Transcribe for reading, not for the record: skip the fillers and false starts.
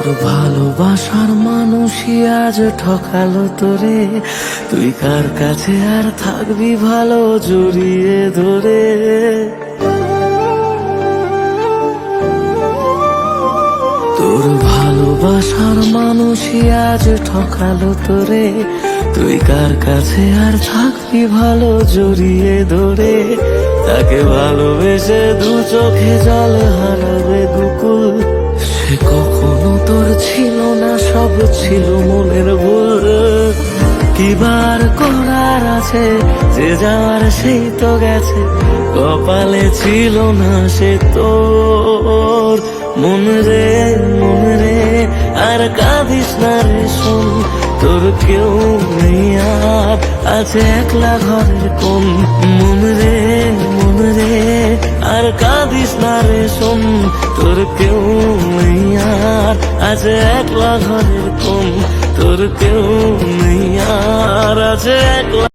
তোর ভালোবাসার মানুষই আজ ঠকালো তোরে, তুই কার কাছে আর থাকবি ভালো জড়িয়ে ধরে। তোর ভালোবাসার মানুষই আজ ঠকালো তোরে, তুই কার কাছে আর থাকবি ভালো জড়িয়ে ধরে। তাকে ভালোবেসে দু চোখে জল হারাবে দুকুল, সে কখনো তোর ছিল না, সব ছিল মনের ভুল। কিবার করার আছে, যে যাওয়ার সেই তো গেছে, কপালে ছিল না সে তোর। মন রে আর কাঁদিস না রে শোন, তোর কেউ নেই আর আছে একলা ঘরের কোণ। মন রে আর কাঁদিস না রে শোন, তোর কেউ নেই আর আছে একলা ঘরের কোণ। তোর কেউ নেই আর আছে একলা